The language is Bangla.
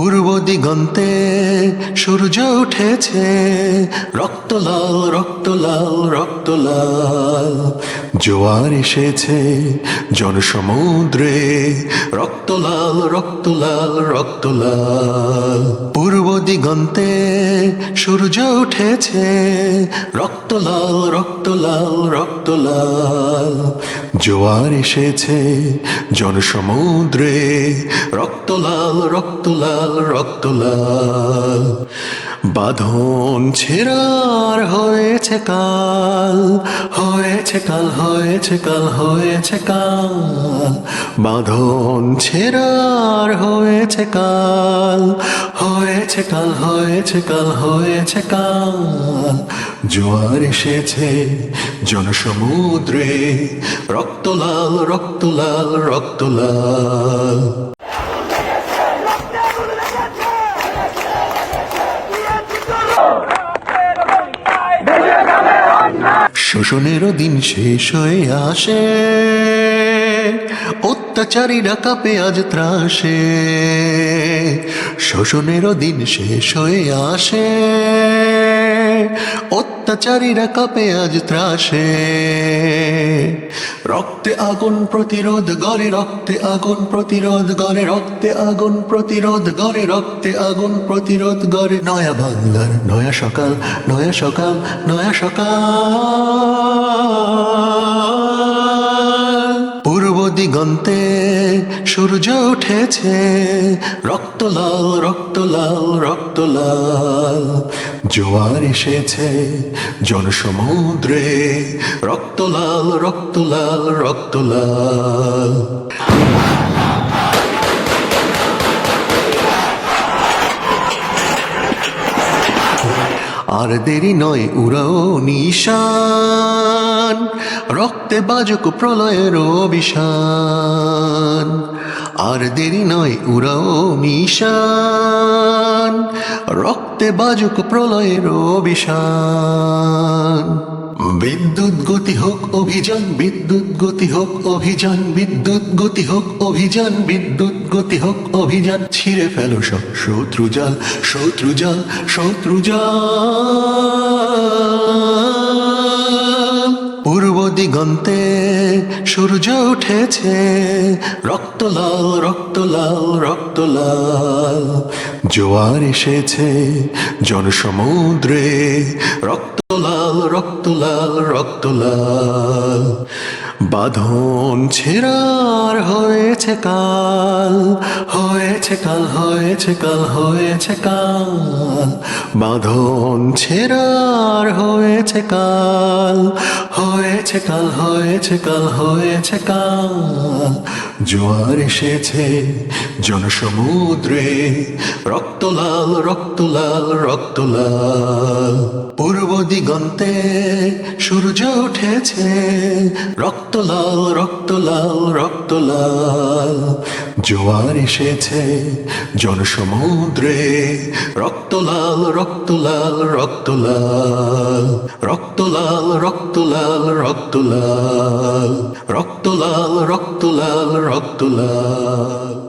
পূর্ব দিগন্তে সূর্য উঠেছে, রক্ত লাল রক্ত লাল রক্ত লাল। জোয়ার এসেছে জনসমুদ্রে, রক্ত লাল রক্ত লাল রক্ত লাল। পূর্ব দিগন্তে সূর্য উঠেছে, রক্ত লাল রক্ত লাল রক্ত লাল। জোয়ার এসেছে জনসমুদ্রে, রক্ত লাল রক্ত লাল রক্ত লাল। বাঁধন ছেঁড়ার হয়েছে কাল, হয়েছে কাল হয়েছে কাল হয়েছে কাল। বাঁধন ছেঁড়ার হয়েছে কাল, হয়েছে কাল হয়েছে কাল হয়েছে কাল। জোয়ার এসেছে জনসমুদ্রে, রক্ত লাল রক্ত লাল রক্ত লাল। শোষণেরও দিন শেষ হয়ে আসে, অত্যাচারীরা কাঁপে আজ ত্রাসে। শোষণেরও দিন শেষ হয়ে আসে, অত্যাচারীরা কাঁপে আজ ত্রাসে। রক্তে আগুন প্রতিরোধ গড়ে, রক্তে আগুন প্রতিরোধ গড়ে, রক্তে আগুন প্রতিরোধ গড়ে, রক্তে আগুন প্রতিরোধ গড়ে। নয়া বাংলার নয়া সকাল, নয়া সকাল, নয়া সকাল। পূর্ব দিগন্তে সূর্য উঠেছে, রক্ত লাল রক্ত লাল রক্ত লাল। জোয়ার এসেছে জনসমুদ্রে, রক্ত লাল রক্ত লাল রক্ত লাল। আর দেরি নয় উড়াও নিশান, রক্তে বাজুক প্রলয়ের অভিশান। আর দেরি নয় উড়াও নিশান, রক্তে বাজুক প্রলয়ের অভিশান। বিদ্যুৎ গতি হোক অভিযান, বিদ্যুৎ গতি হোক অভিযান, বিদ্যুৎ গতি হোক অভিযান, বিদ্যুৎ গতি হোক অভিযান। ছিঁড়ে ফেলো সব শত্রু জাল, শত্রু জাল, শত্রু জাল। পূর্ব দিগন্তে সূর্য উঠেছে, রক্ত লাল রক্ত লাল রক্ত লাল। জোয়ার এসেছে জনসমুদ্রে, রক্ত লাল রক্ত লাল রক্ত লাল। বাঁধন ছেঁড়ার হয়েছে কাল, হয়েছে কাল হয়েছে কাল হয়েছে কাল। বাঁধন ছেঁড়ার হয়েছে কাল, হয়েছে কাল হয়েছে কাল হয়েছে কাল। জোয়ার এসেছে জনসমুদ্রে, রক্ত লাল রক্ত লাল রক্ত লাল। পূর্ব দিগন্তে সূর্য উঠেছে, রক্ত লাল রক্ত লাল রক্ত লাল। জোয়ার এসেছে জনসমুদ্রে, রক্ত লাল রক্ত লাল রক্ত লাল। রক্ত লাল রক্ত লাল রক্ত লাল, রক্ত লাল রক্ত লাল রক্ত লাল।